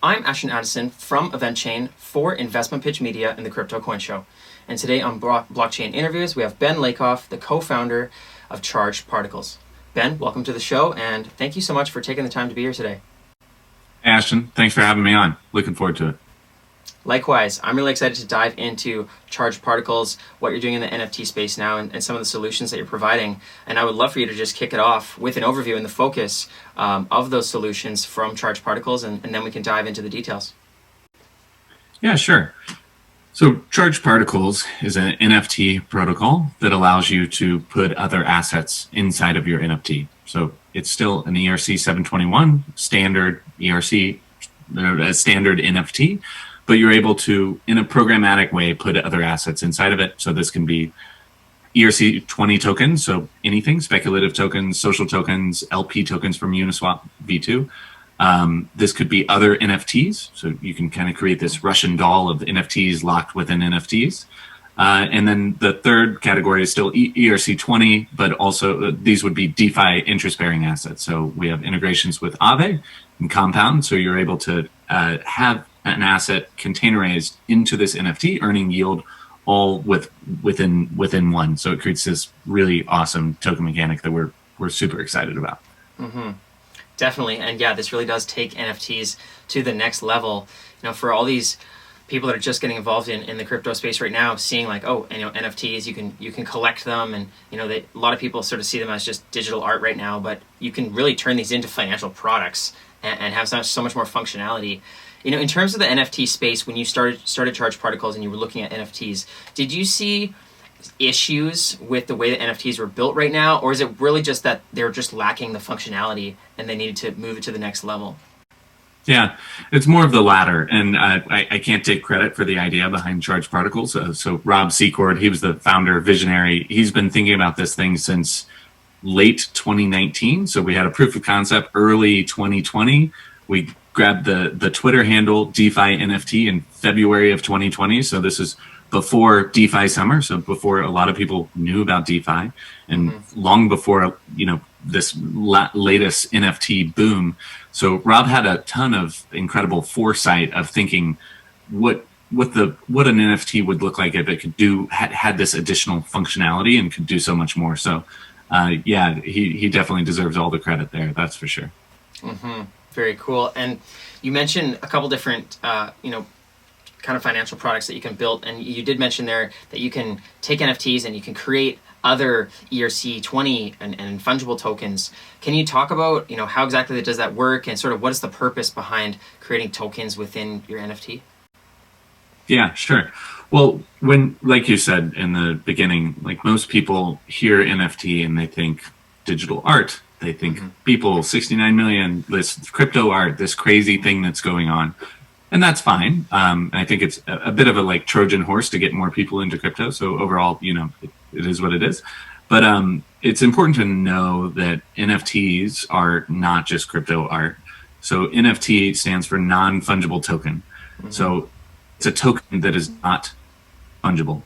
I'm Ashton Addison from EventChain for Investment Pitch Media and the Crypto Coin Show. And today on Blockchain Interviews, we have Ben Lakoff, the co-founder of Charged Particles. Ben, welcome to the show, and thank you so much for taking the time to be here today. Hey, Ashton, thanks for having me on. Looking forward to it. Likewise, I'm really excited to dive into Charged Particles, what you're doing in the NFT space now, and some of the solutions that you're providing. And I would love for you to just kick it off with an overview and the focus of those solutions from Charged Particles, and then we can dive into the details. Yeah, sure. So Charged Particles is an NFT protocol that allows you to put other assets inside of your NFT. So it's still an ERC 721 standard ERC, standard NFT, but you're able to, in a programmatic way, put other assets inside of it. So this can be ERC20 tokens, so anything, speculative tokens, social tokens, LP tokens from Uniswap V2. This could be other NFTs, so you can kind of create this Russian doll of NFTs locked within NFTs. And then the third category is still ERC20, but also these would be DeFi interest-bearing assets. So we have integrations with Aave and Compound, so you're able to have an asset containerized into this NFT, earning yield all within one. So it creates this really awesome token mechanic that we're super excited about. Mm-hmm. Definitely, and yeah, this really does take NFTs to the next level. You know, for all these people that are just getting involved in the crypto space right now, seeing like, oh, and, you know, NFTs, you can collect them, and you know, a lot of people sort of see them as just digital art right now, but you can really turn these into financial products and have so much more functionality. You know, in terms of the NFT space, when you started Charged Particles and you were looking at NFTs, did you see issues with the way that NFTs were built right now, or is it really just that they're just lacking the functionality and they needed to move it to the next level? Yeah, it's more of the latter, and I can't take credit for the idea behind Charged Particles. So Rob Secord, he was the founder, visionary. He's been thinking about this thing since late 2019. So we had a proof of concept early 2020. We grabbed the Twitter handle DeFi NFT in February of 2020. So this is before DeFi summer, so before a lot of people knew about DeFi, and long before, you know, this latest NFT boom. So Rob had a ton of incredible foresight of thinking what an NFT would look like if it could had this additional functionality and could do so much more. So yeah, he definitely deserves all the credit there. That's for sure. Mm-hmm. Very cool. And you mentioned a couple different, you know, kind of financial products that you can build, and you did mention there that you can take NFTs and you can create other ERC20 and fungible tokens. Can you talk about, you know, how exactly does that work, and sort of what is the purpose behind creating tokens within your NFT? Yeah, sure. Well, when, like you said in the beginning, like most people hear NFT and they think digital art. They think people, 69 million, this crypto art, this crazy thing that's going on. And that's fine. I think it's a bit of a like Trojan horse to get more people into crypto. So overall, you know, it is what it is. But it's important to know that NFTs are not just crypto art. So NFT stands for non-fungible token. So it's a token that is not fungible.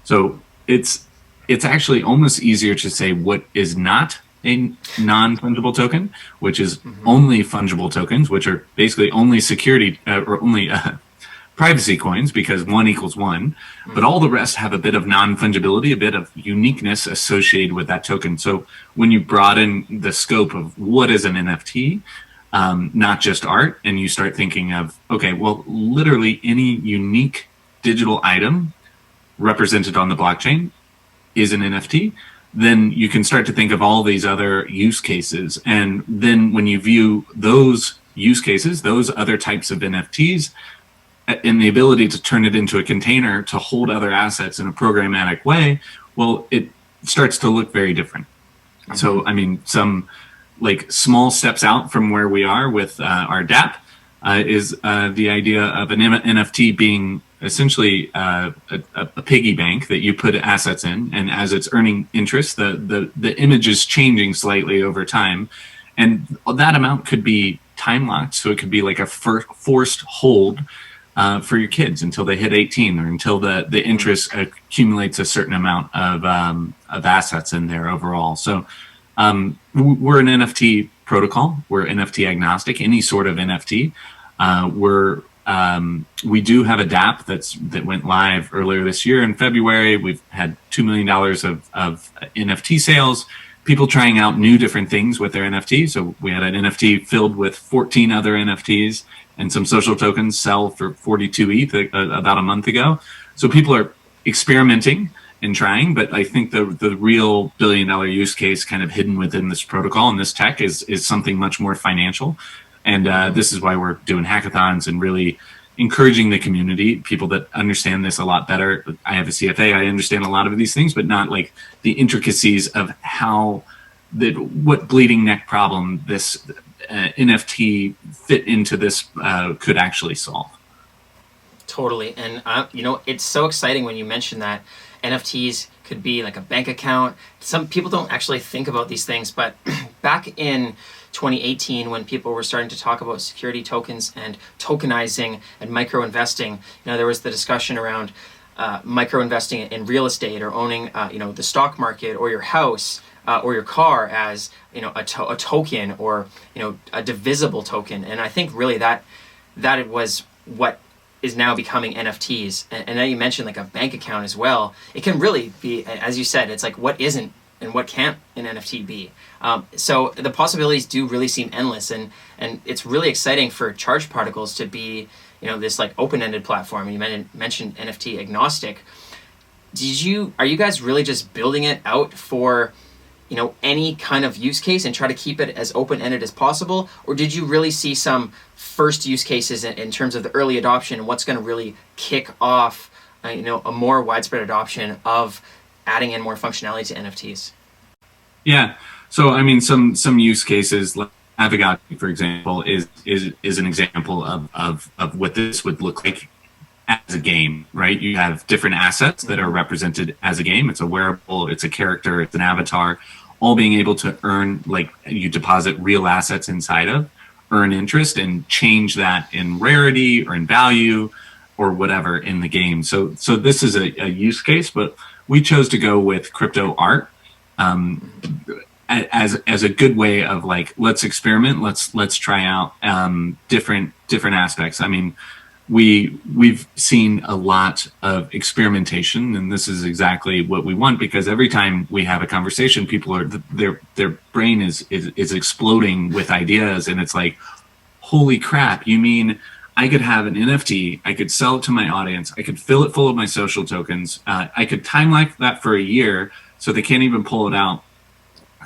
So it's actually almost easier to say what is not a non-fungible token, which is only fungible tokens, which are basically only security or only privacy coins, because 1 equals 1. But all the rest have a bit of non-fungibility, a bit of uniqueness associated with that token. So when you broaden the scope of what is an NFT, not just art, and you start thinking of, okay, well, literally any unique digital item represented on the blockchain is an NFT, then you can start to think of all these other use cases. And then when you view those use cases, those other types of NFTs, and the ability to turn it into a container to hold other assets in a programmatic way, well, it starts to look very different. So, I mean, some like small steps out from where we are with our DApp is the idea of an NFT being essentially a piggy bank that you put assets in, and as it's earning interest, the image is changing slightly over time, and that amount could be time locked. So it could be like a forced hold for your kids until they hit 18, or until the interest accumulates a certain amount of assets in there overall. So we're an NFT protocol. We're NFT agnostic, any sort of NFT. We do have a DApp that went live earlier this year in February. We've had $2 million of NFT sales, people trying out new different things with their NFT. So we had an NFT filled with 14 other NFTs and some social tokens sell for 42 ETH about a month ago. So people are experimenting and trying, but I think the real billion-dollar use case kind of hidden within this protocol and this tech is something much more financial. And this is why we're doing hackathons and really encouraging the community, people that understand this a lot better. I have a CFA, I understand a lot of these things, but not like the intricacies of what bleeding neck problem this NFT fit into this could actually solve. Totally. And, it's so exciting when you mention that NFTs could be like a bank account. Some people don't actually think about these things, but back in 2018, when people were starting to talk about security tokens and tokenizing and micro investing, there was the discussion around micro investing in real estate or owning, the stock market or your house or your car as, a token or, a divisible token. And I think really that it was what is now becoming NFTs. And now you mentioned like a bank account as well. It can really be, as you said, it's like what isn't and what can't an NFT be. So the possibilities do really seem endless, and it's really exciting for charged particles to be, this like open-ended platform. And you mentioned NFT agnostic. Are you guys really just building it out for, any kind of use case and try to keep it as open-ended as possible? Or did you really see some first use cases in terms of the early adoption and what's going to really kick off, a more widespread adoption of adding in more functionality to NFTs? Yeah. So, I mean, some use cases, like Navigati, for example, is an example of what this would look like as a game, right? You have different assets that are represented as a game. It's a wearable, it's a character, it's an avatar, all being able to earn, like you deposit real assets inside of, earn interest and change that in rarity or in value or whatever in the game. So this is a use case, but we chose to go with crypto art as a good way of like, let's experiment, let's try out different aspects. I mean, we've seen a lot of experimentation, and this is exactly what we want, because every time we have a conversation, people are their brain is exploding with ideas, and it's like, holy crap, you mean I could have an NFT, I could sell it to my audience, I could fill it full of my social tokens, I could time lock that for a year so they can't even pull it out.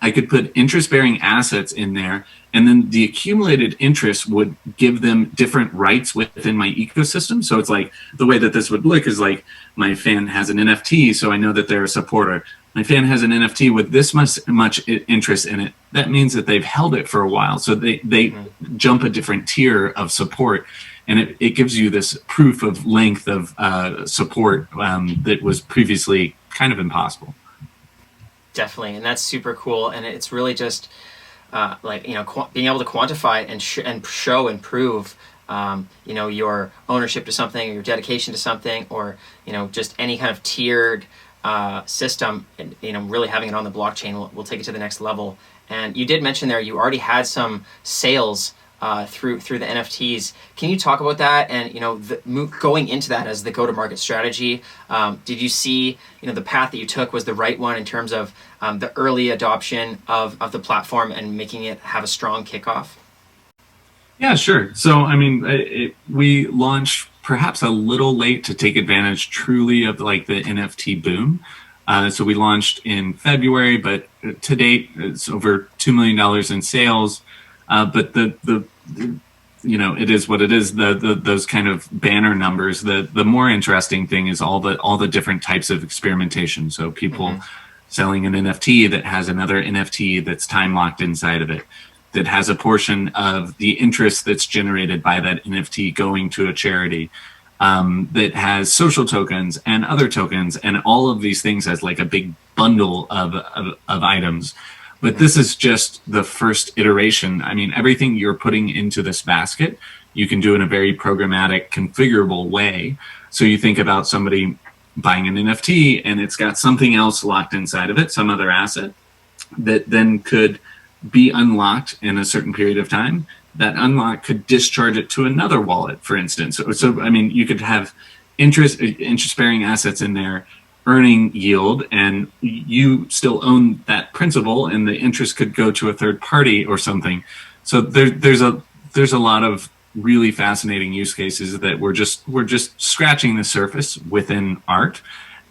I could put interest-bearing assets in there, and then the accumulated interest would give them different rights within my ecosystem. So it's like, the way that this would look is like, my fan has an NFT, so I know that they're a supporter. My fan has an NFT with this much interest in it. That means that they've held it for a while. So they jump a different tier of support, and it gives you this proof of length of support that was previously kind of impossible. Definitely, and that's super cool, and it's really just being able to quantify and show and prove your ownership to something, or your dedication to something, or just any kind of tiered system, and really having it on the blockchain will take it to the next level. And you did mention there you already had some sales through the NFTs. Can you talk about that and going into that as the go-to-market strategy? Did you see the path that you took was the right one in terms of the early adoption of the platform and making it have a strong kickoff? Yeah, sure. So I mean, we launched perhaps a little late to take advantage truly of like the NFT boom. So we launched in February, but to date it's over $2 million in sales. But it is what it is. Those kind of banner numbers. The more interesting thing is all the different types of experimentation. So people selling an NFT that has another NFT that's time locked inside of it, that has a portion of the interest that's generated by that NFT going to a charity, that has social tokens and other tokens, and all of these things as like a big bundle of items. But this is just the first iteration. I mean, everything you're putting into this basket, you can do in a very programmatic, configurable way. So you think about somebody buying an NFT and it's got something else locked inside of it, some other asset that then could be unlocked in a certain period of time. that unlock could discharge it to another wallet, for instance. So I mean, you could have interest-bearing assets in there earning yield, and you still own that principal, and the interest could go to a third party or something. So there's a lot of really fascinating use cases that we're just scratching the surface within art.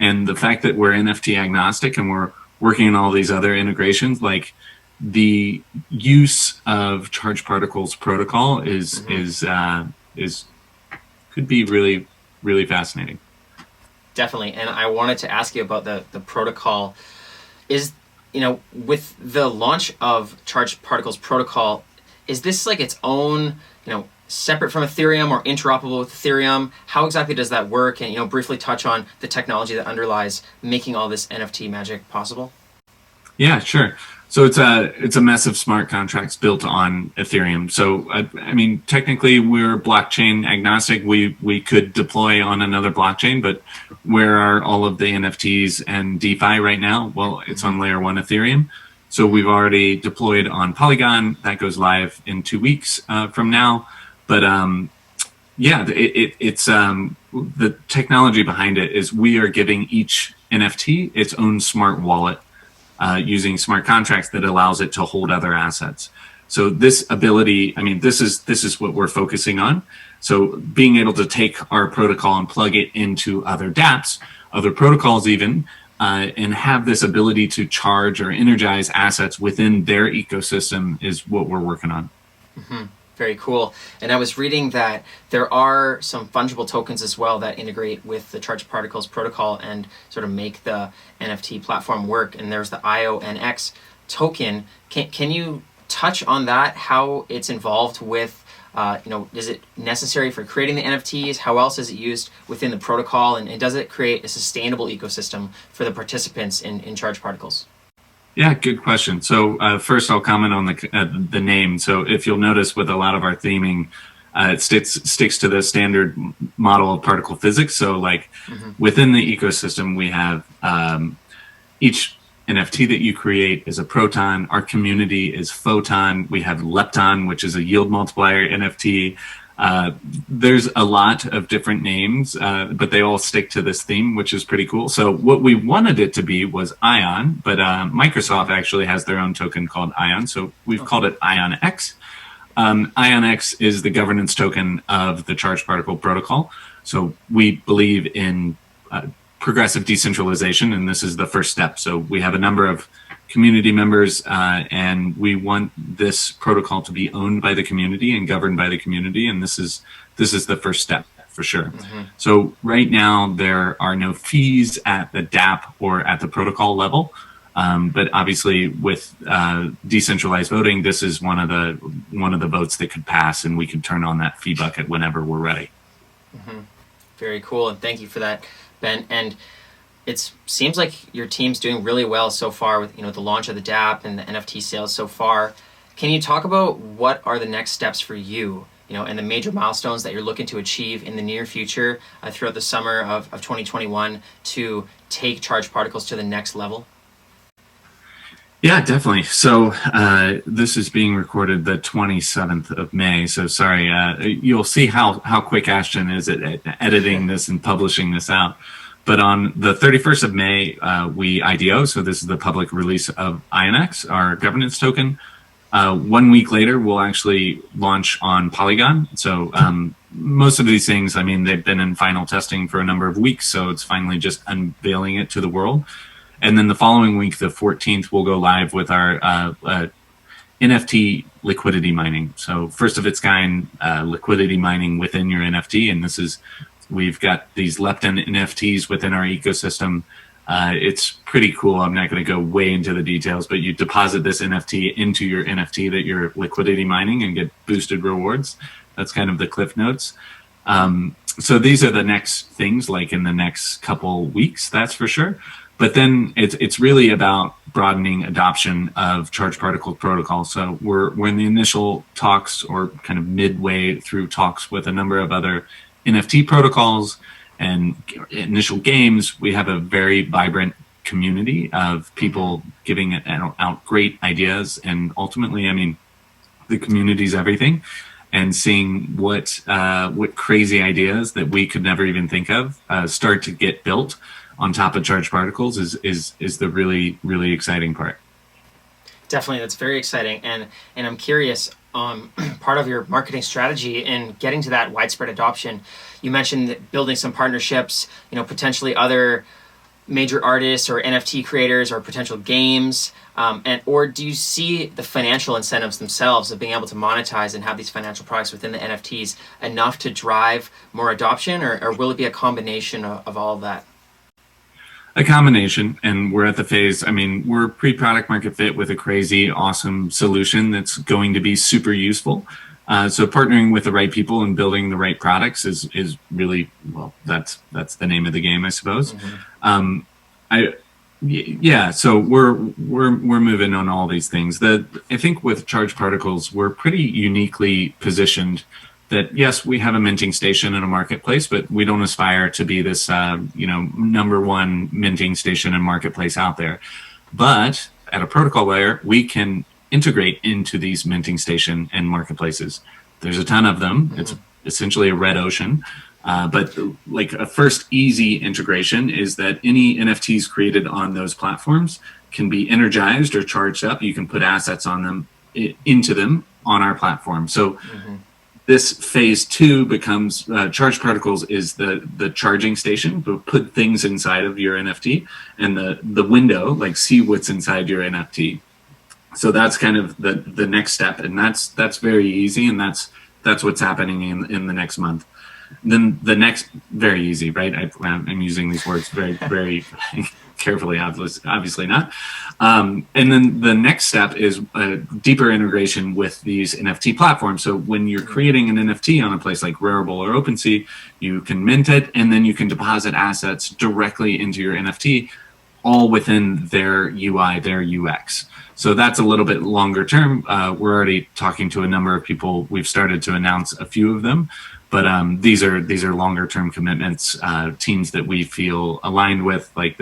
And the fact that we're NFT agnostic and we're working on all these other integrations, like the use of charged particles protocol is could be really, really fascinating. Definitely. And I wanted to ask you about the protocol. Is, with the launch of charged particles protocol, is this like its own, separate from Ethereum or interoperable with Ethereum? How exactly does that work? And, briefly touch on the technology that underlies making all this NFT magic possible. Yeah, sure. So it's a mess of smart contracts built on Ethereum. So I mean, technically we're blockchain agnostic. We could deploy on another blockchain, but where are all of the NFTs and DeFi right now? Well, it's on layer 1 Ethereum. So we've already deployed on Polygon. That goes live in 2 weeks from now. But yeah, it's the technology behind it is we are giving each NFT its own smart wallet. Using smart contracts that allows it to hold other assets. So this ability, I mean, this is what we're focusing on. So being able to take our protocol and plug it into other dApps, other protocols even, and have this ability to charge or energize assets within their ecosystem is what we're working on. Mm-hmm. Very cool. And I was reading that there are some fungible tokens as well that integrate with the charged particles protocol and sort of make the NFT platform work. And there's the IONX token. Can you touch on that? How it's involved with, is it necessary for creating the NFTs? How else is it used within the protocol? And does it create a sustainable ecosystem for the participants in charged particles? Yeah, good question. So first I'll comment on the name. So if you'll notice with a lot of our theming, it sticks to the standard model of particle physics. So like within the ecosystem, we have each NFT that you create is a proton. Our community is photon. We have lepton, which is a yield multiplier NFT. There's a lot of different names, but they all stick to this theme, which is pretty cool. So what we wanted it to be was ION, but Microsoft actually has their own token called ION. So we've called it IONX. IONX is the governance token of the charged particle protocol. So we believe in progressive decentralization, and this is the first step. So we have a number of community members, and we want this protocol to be owned by the community and governed by the community, and this is the first step for sure. So right now there are no fees at the dApp or at the protocol level, but obviously with decentralized voting, this is one of the votes that could pass, and we could turn on that fee bucket whenever we're ready. Very cool, and thank you for that, Ben. And it seems like your team's doing really well so far with the launch of the dApp and the NFT sales so far. Can you talk about what are the next steps for you, and the major milestones that you're looking to achieve in the near future throughout the summer of 2021 to take charged particles to the next level? Yeah, definitely. So this is being recorded the 27th of May. So sorry, you'll see how quick Ashton is at editing this and publishing this out. But on the 31st of May, we IDO, so this is the public release of IONX, our governance token. 1 week later, we'll actually launch on Polygon. So most of these things, I mean, they've been in final testing for a number of weeks, so it's finally just unveiling it to the world. And then the following week, the 14th, we'll go live with our NFT liquidity mining. So first of its kind liquidity mining within your NFT, and we've got these lepton NFTs within our ecosystem. It's pretty cool. I'm not going to go way into the details, but you deposit this NFT into your NFT that you're liquidity mining and get boosted rewards. That's kind of the cliff notes. So these are the next things, like in the next couple weeks, that's for sure. But then it's really about broadening adoption of charged particle protocol. So we're in the initial talks, or kind of midway through talks, with a number of other NFT protocols and initial games. We have a very vibrant community of people giving out great ideas. And ultimately, I mean, the community's everything, and seeing what crazy ideas that we could never even think of start to get built on top of charged particles is the really, really exciting part. Definitely, that's very exciting, and I'm curious. Part of your marketing strategy in getting to that widespread adoption, you mentioned building some partnerships, potentially other major artists or NFT creators or potential games, or do you see the financial incentives themselves of being able to monetize and have these financial products within the NFTs enough to drive more adoption, or will it be a combination of all of that? A combination, and we're at the phase, we're pre-product market fit with a crazy, awesome solution that's going to be super useful. So partnering with the right people and building the right products is really, well, that's the name of the game, I suppose. Mm-hmm. So we're moving on all these things. I think with charged particles, we're pretty uniquely positioned that yes, we have a minting station in a marketplace, but we don't aspire to be this, number one minting station and marketplace out there. But at a protocol layer, we can integrate into these minting station and marketplaces. There's a ton of them. Mm-hmm. It's essentially a red ocean. But like a first easy integration is that any NFTs created on those platforms can be energized or charged up. You can put assets on them, into them on our platform. So mm-hmm. This phase 2 becomes charged particles is the charging station, but put things inside of your NFT, and the window, like see what's inside your NFT. So that's kind of the next step, and that's very easy, and that's what's happening in the next month. Then the next, very easy, right? I'm using these words very, very carefully, obviously not. And then the next step is a deeper integration with these NFT platforms. So when you're creating an NFT on a place like Rarible or OpenSea, you can mint it, and then you can deposit assets directly into your NFT, all within their UI, their UX. So that's a little bit longer term. We're already talking to a number of people. We've started to announce a few of them. But these are longer term commitments, teams that we feel aligned with, like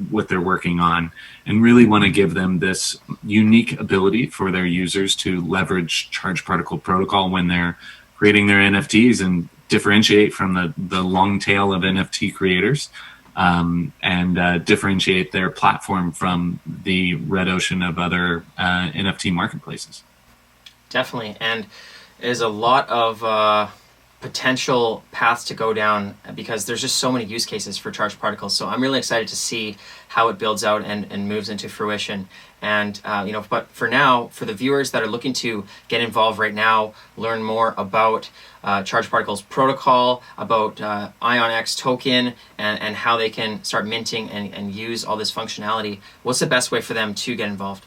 what they're working on, and really want to give them this unique ability for their users to leverage charged particle protocol when they're creating their NFTs and differentiate from the long tail of NFT creators, and differentiate their platform from the red ocean of other NFT marketplaces. Definitely, and there's a lot of potential paths to go down because there's just so many use cases for charged particles. So I'm really excited to see how it builds out and moves into fruition. And but for now, for the viewers that are looking to get involved right now, learn more about charged particles protocol, about IONX token, and how they can start minting and use all this functionality, what's the best way for them to get involved?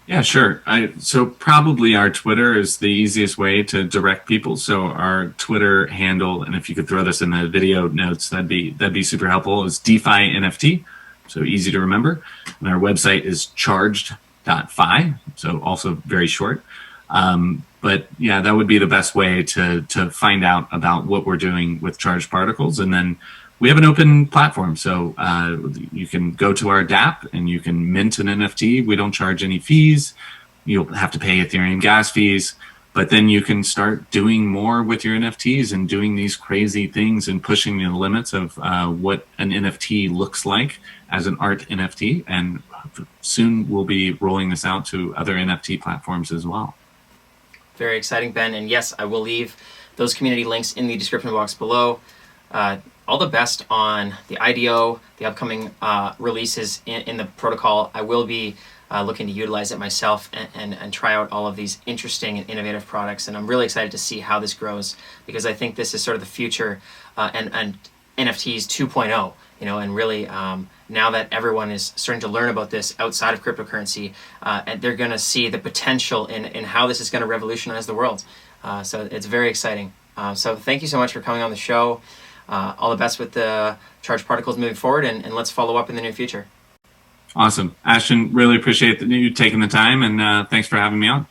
Yeah, sure. So probably our Twitter is the easiest way to direct people. So our Twitter handle, and if you could throw this in the video notes, that'd be super helpful, is DeFi NFT. So easy to remember. And our website is charged.fi. So also very short. But yeah, that would be the best way to find out about what we're doing with charged particles. And then we have an open platform, so you can go to our DApp and you can mint an NFT. We don't charge any fees. You'll have to pay Ethereum gas fees, but then you can start doing more with your NFTs and doing these crazy things and pushing the limits of what an NFT looks like as an art NFT. And soon we'll be rolling this out to other NFT platforms as well. Very exciting, Ben. And yes, I will leave those community links in the description box below. All the best on the IDO, the upcoming releases in the protocol. I will be looking to utilize it myself and try out all of these interesting and innovative products. And I'm really excited to see how this grows, because I think this is sort of the future and NFTs 2.0, and really now that everyone is starting to learn about this outside of cryptocurrency, and they're going to see the potential in how this is going to revolutionize the world. So it's very exciting. So thank you so much for coming on the show. All the best with the charged particles moving forward, and let's follow up in the near future. Awesome. Ashton, really appreciate you taking the time, and thanks for having me on.